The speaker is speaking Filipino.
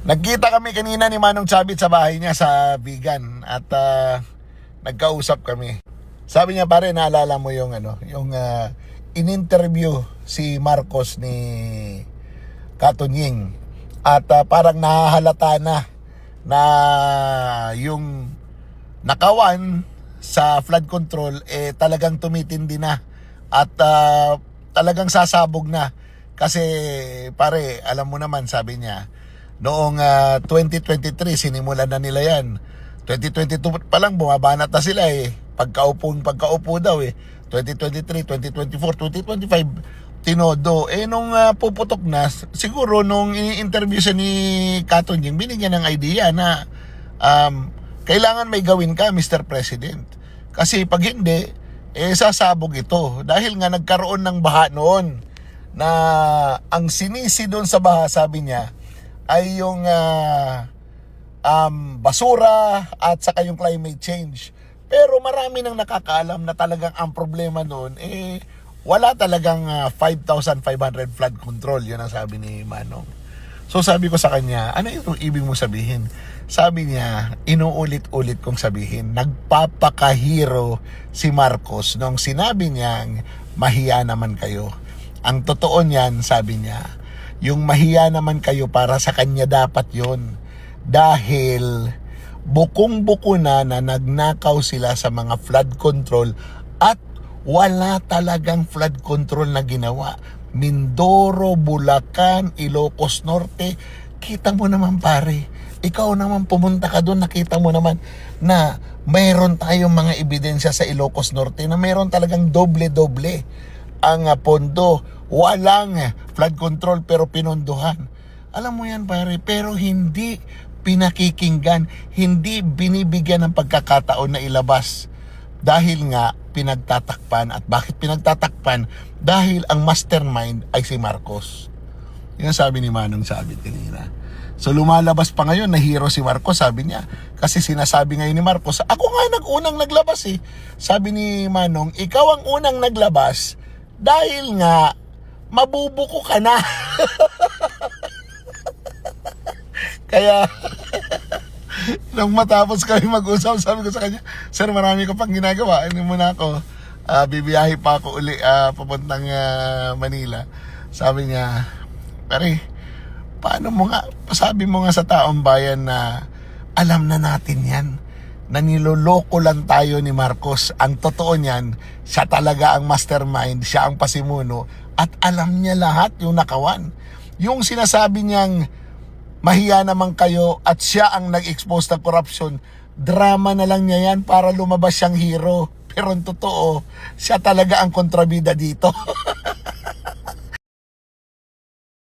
Nagkita kami kanina ni Manong Chavit sa bahay niya sa Vegan at nagkausap kami. Sabi niya, pare, naalala mo yung in-interview si Marcos ni Katunying at parang nahahalata na yung nakawan sa flood control talagang tumitindi na at talagang sasabog na. Kasi pare, alam mo naman, sabi niya, noong 2023 sinimulan na nila yan. 2022 pa lang bumabanat na sila pagkaupo daw 2023, 2024, 2025 tinodo. Nung puputok na, siguro nung i-interview siya ni Katunying, binigyan ng idea na kailangan may gawin ka, Mr. President. Kasi pag hindi, sasabog ito. Dahil nga nagkaroon ng baha noon na ang sinisi doon sa baha, sabi niya, ay yung basura at saka yung climate change. Pero marami nang nakakaalam na talagang ang problema noon wala talagang 5,500 flood control. Yun ang sabi ni Manong. So sabi ko sa kanya, ano yung ibig mo sabihin? Sabi niya, inuulit-ulit kong sabihin, nagpapakahiro si Marcos nung sinabi niyang mahiya naman kayo. Ang totoo niyan, sabi niya, yung mahiya naman kayo, para sa kanya dapat yon. Dahil bukong-buko na nagnakaw sila sa mga flood control at wala talagang flood control na ginawa. Mindoro, Bulacan, Ilocos Norte, kita mo naman pare. Ikaw naman pumunta ka doon, nakita mo naman na mayroon tayong mga ebidensya sa Ilocos Norte na mayroon talagang doble-doble ang pondo. Walang flood control pero pinondohan. Alam mo yan pare, pero hindi pinakikinggan, hindi binibigyan ng pagkakataon na ilabas. Dahil nga pinagtatakpan. At bakit pinagtatakpan? Dahil ang mastermind ay si Marcos. Yan sabi ni Manong Chavit kanina. So lumalabas pa ngayon na hero si Marcos, sabi niya. Kasi sinasabi ngayon ni Marcos, ako nga unang naglabas Sabi ni Manong, ikaw ang unang naglabas dahil nga mabubuko ka na. Kaya nung matapos kami mag-usap, sabi ko sa kanya, sir, marami ka pang ginagawa. Ano muna ako, bibiyahe pa ako uli papuntang Manila. Sabi niya, pare, paano mo nga, pasabi mo nga sa taong bayan na alam na natin yan, na niloloko lang tayo ni Marcos. Ang totoo niyan, siya talaga ang mastermind, siya ang pasimuno, at alam niya lahat yung nakawan. Yung sinasabi niyang mahiya naman kayo at siya ang nag-expose ng corruption, drama na lang niya yan para lumabas siyang hero. Pero ang totoo, siya talaga ang kontrabida dito.